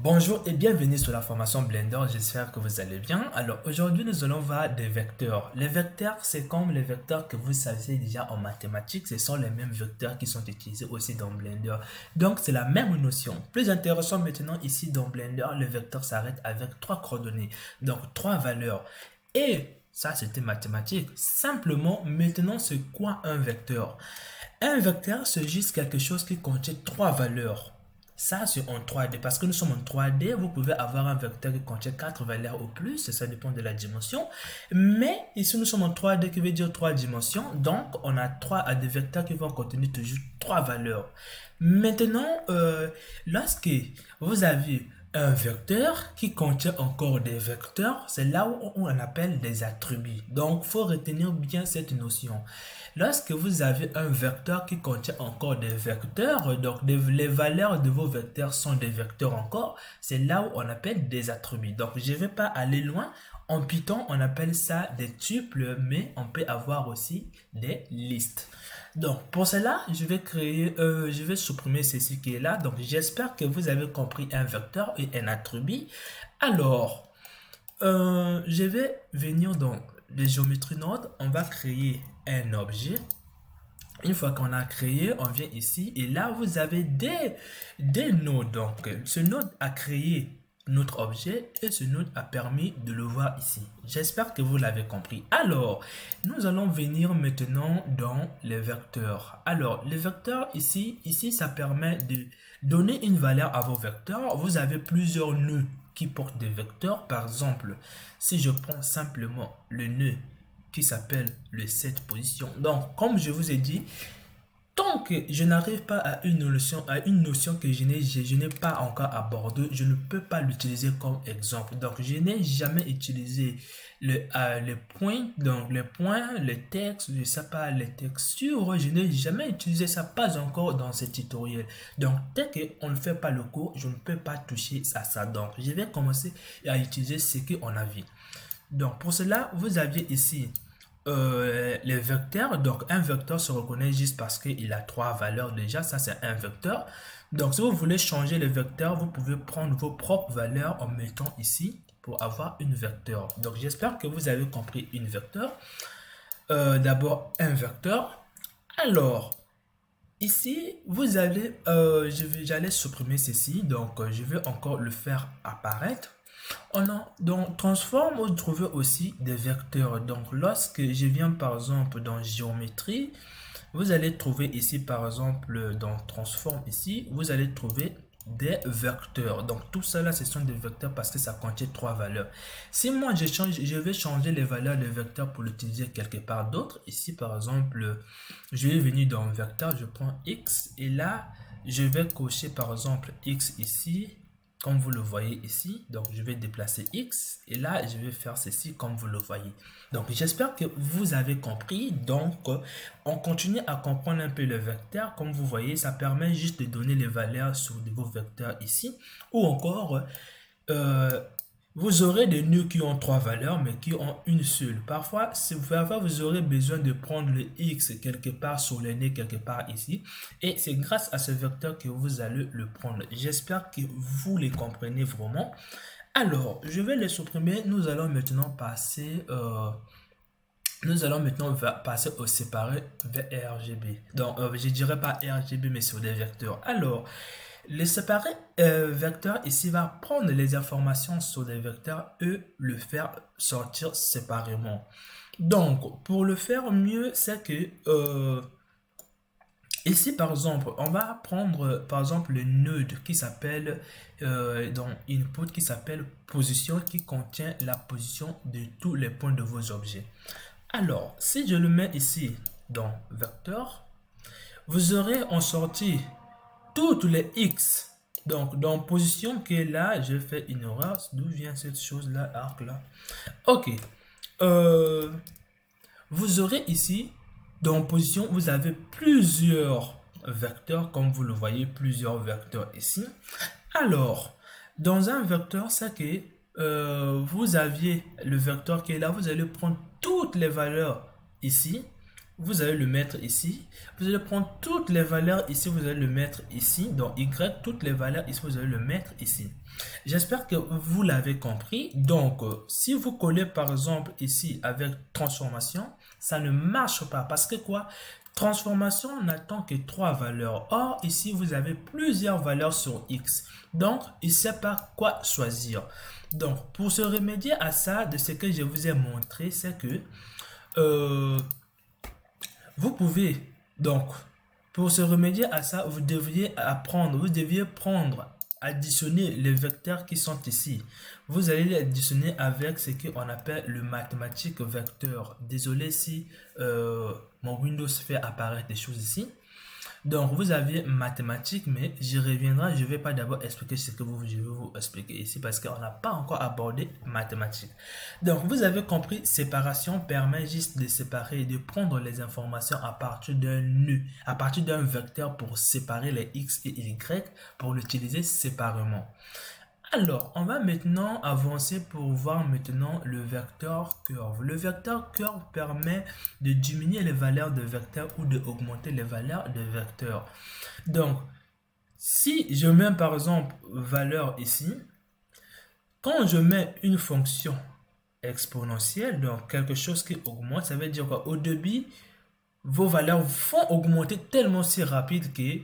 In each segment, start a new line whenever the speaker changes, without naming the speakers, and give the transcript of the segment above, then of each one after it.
Bonjour et bienvenue sur la formation Blender, j'espère que vous allez bien. Alors aujourd'hui nous allons voir des vecteurs. Les vecteurs c'est comme les vecteurs que vous savez déjà en mathématiques, ce sont les mêmes vecteurs qui sont utilisés aussi dans Blender. Donc c'est la même notion. Plus intéressant maintenant ici dans Blender, le vecteur s'arrête avec trois coordonnées, donc trois valeurs. Et ça c'était mathématique. Simplement maintenant c'est quoi un vecteur? Un vecteur c'est juste quelque chose qui contient trois valeurs. Ça, c'est en 3D. Parce que nous sommes en 3D, vous pouvez avoir un vecteur qui contient 4 valeurs ou plus. Ça dépend de la dimension. Mais ici, nous sommes en 3D qui veut dire 3 dimensions. Donc, on a des vecteurs qui vont contenir toujours 3 valeurs. Maintenant, lorsque vous avez un vecteur qui contient encore des vecteurs, c'est là où on appelle des attributs. Donc, il faut retenir bien cette notion. Lorsque vous avez un vecteur qui contient encore des vecteurs, donc les valeurs de vos vecteurs sont des vecteurs encore, c'est là où on appelle des attributs. Donc, je ne vais pas aller loin. En Python, on appelle ça des tuples, mais on peut avoir aussi des listes. Donc, pour cela, je vais supprimer ceci qui est là. Donc, j'espère que vous avez compris un vecteur et un attribut. Alors, je vais venir dans les géométries node. On va créer un objet. Une fois qu'on a créé, on vient ici et là, vous avez des nodes. Donc, ce node a créé notre objet et ce node a permis de le voir ici. J'espère que vous l'avez compris. Alors, nous allons venir maintenant dans les vecteurs. Alors, les vecteurs ici, ça permet de donner une valeur à vos vecteurs. Vous avez plusieurs nœuds qui portent des vecteurs. Par exemple, si je prends simplement le nœud qui s'appelle le set position. Donc, comme je vous ai dit, tant que je n'arrive pas à une notion que je n'ai pas encore abordée, je ne peux pas l'utiliser comme exemple. Donc, je n'ai jamais utilisé les points, donc les points, les textes, je sais pas, les textures, je n'ai jamais utilisé ça, pas encore dans ce tutoriel. Donc, dès qu'on ne fait pas le cours, je ne peux pas toucher à ça. Donc, je vais commencer à utiliser ce qu'on a vu. Donc, pour cela, vous aviez ici les vecteurs. Donc, un vecteur se reconnaît juste parce qu'il a trois valeurs déjà. Ça, c'est un vecteur. Donc, si vous voulez changer le vecteur, vous pouvez prendre vos propres valeurs en mettant ici pour avoir une vecteur. Donc, j'espère que vous avez compris une vecteur. D'abord, un vecteur. Alors, ici, vous allez, j'allais supprimer ceci. Donc, je vais encore le faire apparaître. Dans Transform, vous trouvez aussi des vecteurs. Donc, lorsque je viens par exemple dans Géométrie, vous allez trouver ici par exemple dans Transform ici, vous allez trouver des vecteurs. Donc, tout ça là, ce sont des vecteurs parce que ça contient trois valeurs. Si moi, je vais changer les valeurs des vecteurs pour l'utiliser quelque part d'autre. Ici, par exemple, je vais venir dans vecteur, je prends X et là, je vais cocher par exemple X ici. Comme vous le voyez ici, donc je vais déplacer X et là je vais faire ceci comme vous le voyez. Donc j'espère que vous avez compris. Donc on continue à comprendre un peu le vecteur. Comme vous voyez, ça permet juste de donner les valeurs sur vos vecteurs ici. Ou encore, vous aurez des nœuds qui ont trois valeurs mais qui ont une seule. Parfois, vous aurez besoin de prendre le X quelque part sur le nœud quelque part ici. Et c'est grâce à ce vecteur que vous allez le prendre. J'espère que vous les comprenez vraiment. Alors, je vais les supprimer. Nous allons maintenant passer au séparé vers RGB. Donc, je dirais pas RGB, mais sur des vecteurs. Alors, le séparé vecteur ici va prendre les informations sur des vecteurs et le faire sortir séparément. Donc, pour le faire mieux, c'est que ici, par exemple, on va prendre par exemple le nœud qui s'appelle dans input qui s'appelle position qui contient la position de tous les points de vos objets. Alors, si je le mets ici dans vecteur, vous aurez en sortie toutes les X. Donc, dans position qui est là, je fais une erreur. D'où vient cette chose-là, arc là? Ok. Vous aurez ici, dans position, vous avez plusieurs vecteurs, comme vous le voyez, plusieurs vecteurs ici. Alors, dans un vecteur, c'est que vous aviez le vecteur qui est là, vous allez prendre toutes les valeurs ici. vous allez le mettre ici. Vous allez prendre toutes les valeurs ici, vous allez le mettre ici. Donc y, toutes les valeurs ici, vous allez le mettre ici. J'espère que vous l'avez compris. Donc, si vous collez par exemple ici avec transformation, ça ne marche pas. Parce que quoi? Transformation n'attend que 3 valeurs. Or, ici, vous avez plusieurs valeurs sur X. Donc, il ne sait pas quoi choisir. Donc, pour se remédier à ça, de ce que je vous ai montré, c'est que vous pouvez, donc, pour se remédier à ça, vous deviez prendre, additionner les vecteurs qui sont ici. Vous allez les additionner avec ce qu'on appelle le mathématique vecteur. Désolé si mon Windows fait apparaître des choses ici. Donc, vous avez mathématiques, mais j'y reviendrai. Je ne vais pas d'abord expliquer ce que je vais vous expliquer ici parce qu'on n'a pas encore abordé mathématiques. Donc, vous avez compris, séparation permet juste de séparer et de prendre les informations à partir d'un vecteur pour séparer les x et y pour l'utiliser séparément. Alors, on va maintenant avancer pour voir maintenant le vecteur curve. Le vecteur curve permet de diminuer les valeurs de vecteurs ou de augmenter les valeurs de vecteurs. Donc, si je mets par exemple valeur ici, quand je mets une fonction exponentielle, donc quelque chose qui augmente, ça veut dire qu'au début, vos valeurs vont augmenter tellement si rapide que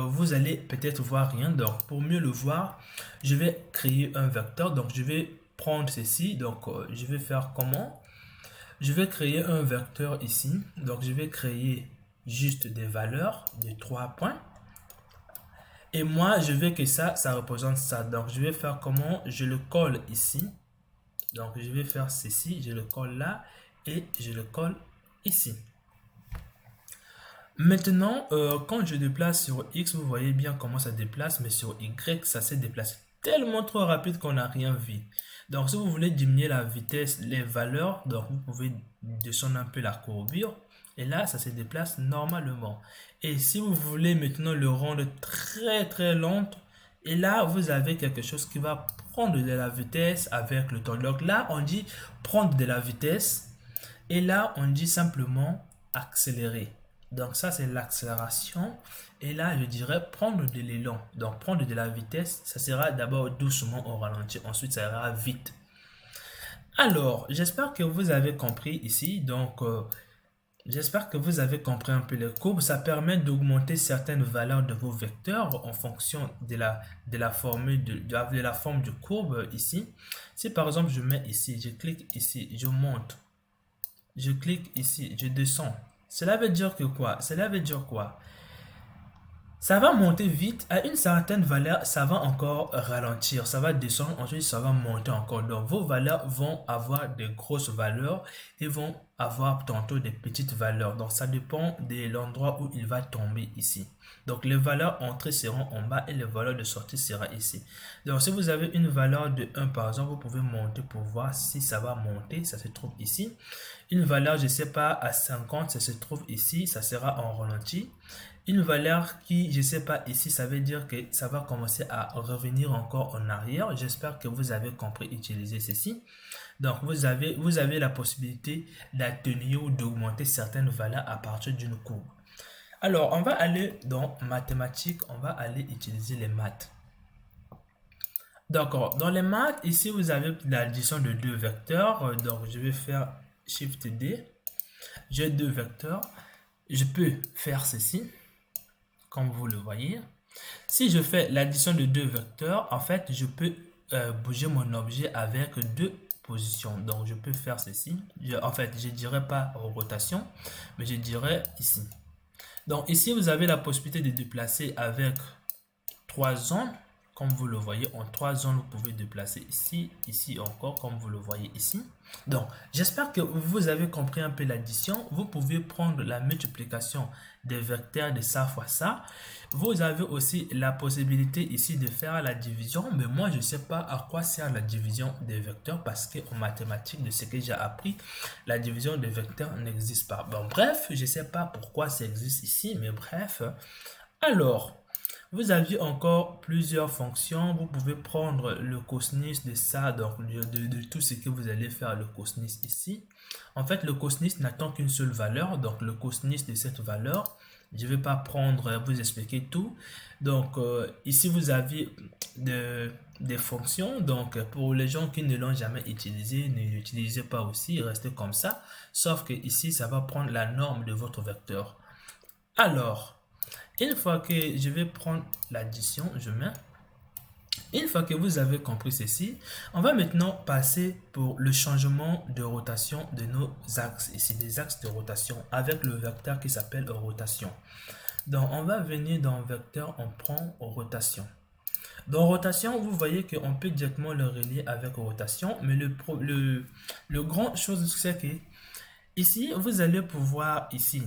vous allez peut-être voir rien. Donc pour mieux le voir, je vais créer un vecteur. Donc je vais prendre ceci. Donc je vais faire comment? Je vais créer un vecteur ici. Donc je vais créer juste des valeurs de 3 points. Et moi je veux que ça représente ça. Donc je vais faire comment? Je le colle ici. Donc je vais faire ceci. Je le colle là et je le colle ici. Maintenant, quand je déplace sur X, vous voyez bien comment ça déplace, mais sur Y, ça se déplace tellement trop rapide qu'on n'a rien vu. Donc, si vous voulez diminuer la vitesse, les valeurs, donc vous pouvez descendre un peu la courbure. Et là, ça se déplace normalement. Et si vous voulez maintenant le rendre très très lent, et là, vous avez quelque chose qui va prendre de la vitesse avec le temps. Donc là, on dit prendre de la vitesse. Et là, on dit simplement accélérer. Donc ça, c'est l'accélération. Et là, je dirais prendre de l'élan. Donc prendre de la vitesse, ça sera d'abord doucement au ralenti. Ensuite, ça ira vite. Alors, j'espère que vous avez compris ici. Donc, j'espère que vous avez compris un peu les courbes. Ça permet d'augmenter certaines valeurs de vos vecteurs en fonction de la forme de courbe ici. Si par exemple, je mets ici, je clique ici, je monte. Je clique ici, je descends. Cela veut dire que quoi? Cela veut dire quoi? Ça va monter vite, à une certaine valeur, ça va encore ralentir, ça va descendre, ensuite ça va monter encore. Donc vos valeurs vont avoir de grosses valeurs et vont avoir tantôt des petites valeurs. Donc ça dépend de l'endroit où il va tomber ici. Donc les valeurs entrées seront en bas et les valeurs de sortie seront ici. Donc si vous avez une valeur de 1 par exemple, vous pouvez monter pour voir si ça va monter, ça se trouve ici. Une valeur, je ne sais pas, à 50, ça se trouve ici, ça sera en ralenti. Une valeur qui, je ne sais pas, ici, ça veut dire que ça va commencer à revenir encore en arrière. J'espère que vous avez compris utiliser ceci. Donc, vous avez la possibilité d'atténuer ou d'augmenter certaines valeurs à partir d'une courbe. Alors, on va aller dans mathématiques, on va aller utiliser les maths. D'accord, dans les maths, ici, vous avez l'addition de deux vecteurs. Donc, je vais faire Shift D. J'ai deux vecteurs. Je peux faire ceci, comme vous le voyez. Si je fais l'addition de deux vecteurs, en fait, je peux bouger mon objet avec deux positions. Donc, je peux faire ceci. En fait, je ne dirais pas rotation, mais je dirais ici. Donc, ici, vous avez la possibilité de déplacer avec 3 zones. Comme vous le voyez, en 3 zones, vous pouvez déplacer ici, ici encore, comme vous le voyez ici. Donc, j'espère que vous avez compris un peu l'addition. Vous pouvez prendre la multiplication des vecteurs de ça fois ça. Vous avez aussi la possibilité ici de faire la division, mais moi, je ne sais pas à quoi sert la division des vecteurs parce qu'en mathématiques, de ce que j'ai appris, la division des vecteurs n'existe pas. Bon, bref, je ne sais pas pourquoi ça existe ici, mais bref. Alors, Vous aviez encore plusieurs fonctions. Vous pouvez prendre le cosinus de ça, donc de tout ce que vous allez faire, le cosinus ici. En fait, le cosinus n'attend qu'une seule valeur, donc le cosinus de cette valeur. Je ne vais pas prendre, vous expliquer tout. Donc, ici, vous avez des fonctions. Donc, pour les gens qui ne l'ont jamais utilisé, ne l'utilisez pas aussi, restez comme ça. Sauf que ici, ça va prendre la norme de votre vecteur. Alors, une fois que je vais prendre l'addition, je mets. Une fois que vous avez compris ceci, on va maintenant passer pour le changement de rotation de nos axes. Ici, des axes de rotation avec le vecteur qui s'appelle rotation. Donc, on va venir dans vecteur, on prend rotation. Dans rotation, vous voyez qu'on peut directement le relier avec rotation, mais le grand chose, c'est que ici, vous allez pouvoir ici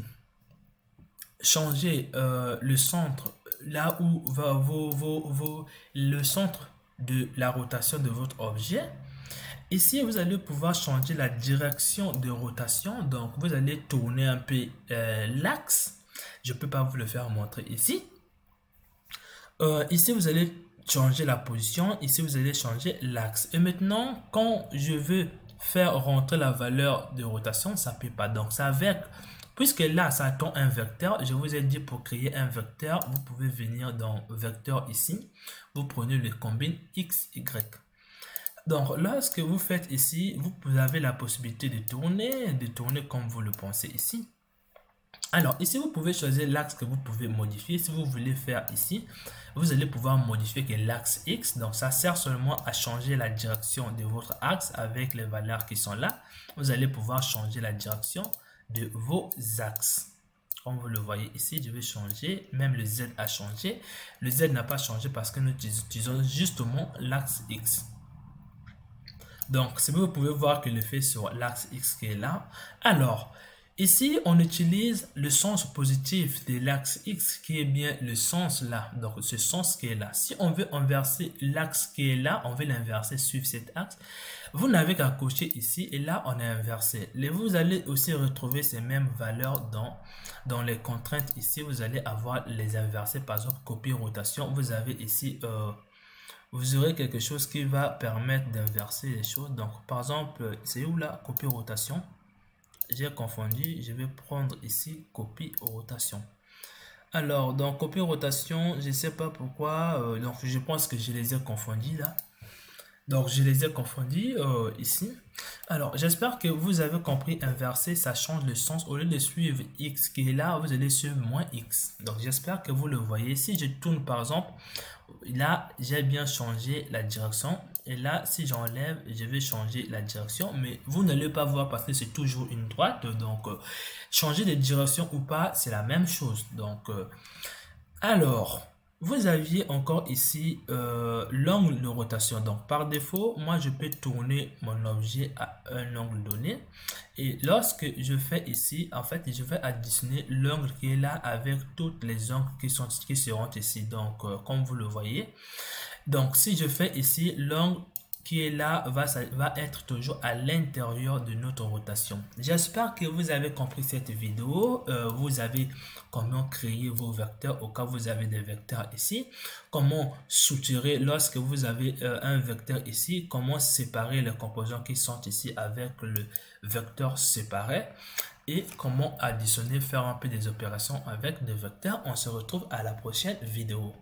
changer le centre, là où va le centre de la rotation de votre objet. Ici, vous allez pouvoir changer la direction de rotation. Donc, vous allez tourner un peu l'axe. Je ne peux pas vous le faire montrer ici. Ici, vous allez changer la position. Ici, vous allez changer l'axe. Et maintenant, quand je veux faire rentrer la valeur de rotation, ça ne peut pas. Donc, ça avec... Puisque là, ça attend un vecteur, je vous ai dit pour créer un vecteur, vous pouvez venir dans vecteur ici. Vous prenez le combine x, y. Donc, lorsque vous faites ici, vous avez la possibilité de tourner comme vous le pensez ici. Alors, ici, vous pouvez choisir l'axe que vous pouvez modifier. Si vous voulez faire ici, vous allez pouvoir modifier que l'axe X. Donc, ça sert seulement à changer la direction de votre axe avec les valeurs qui sont là. Vous allez pouvoir changer la direction de vos axes. Comme vous le voyez ici, je vais changer. Même le Z a changé. Le Z n'a pas changé parce que nous utilisons justement l'axe X. Donc, si vous pouvez voir que le fait sur l'axe X qui est là. Alors, ici, on utilise le sens positif de l'axe X qui est bien le sens là. Donc, ce sens qui est là. Si on veut inverser l'axe qui est là, on veut l'inverser sur cet axe. Vous n'avez qu'à cocher ici et là, on est inversé. Et vous allez aussi retrouver ces mêmes valeurs dans les contraintes. Ici, vous allez avoir les inversés. Par exemple, copier rotation. Vous avez ici... vous aurez quelque chose qui va permettre d'inverser les choses. Donc, par exemple, c'est où là? Copie rotation. J'ai confondu. Je vais prendre ici copie rotation. Alors, dans copie rotation, je ne sais pas pourquoi. Donc, je pense que je les ai confondus là. Donc, je les ai confondus ici. Alors, j'espère que vous avez compris. Inverser, ça change le sens. Au lieu de suivre X qui est là, vous allez suivre moins X. Donc, j'espère que vous le voyez. Si je tourne par exemple, là, j'ai bien changé la direction. Et là, si j'enlève, je vais changer la direction. Mais vous n'allez pas voir parce que c'est toujours une droite. Donc, changer de direction ou pas, c'est la même chose. Donc, alors... Vous aviez encore ici l'angle de rotation. Donc, par défaut, moi, je peux tourner mon objet à un angle donné. Et lorsque je fais ici, en fait, je vais additionner l'angle qui est là avec toutes les angles qui seront ici. Donc, comme vous le voyez. Donc, si je fais ici, l'angle qui est là va être toujours à l'intérieur de notre rotation. J'espère que vous avez compris cette vidéo. Vous avez comment créer vos vecteurs au cas où vous avez des vecteurs ici. Comment soutirer lorsque vous avez un vecteur ici. Comment séparer les composants qui sont ici avec le vecteur séparé. Et comment additionner, faire un peu des opérations avec des vecteurs. On se retrouve à la prochaine vidéo.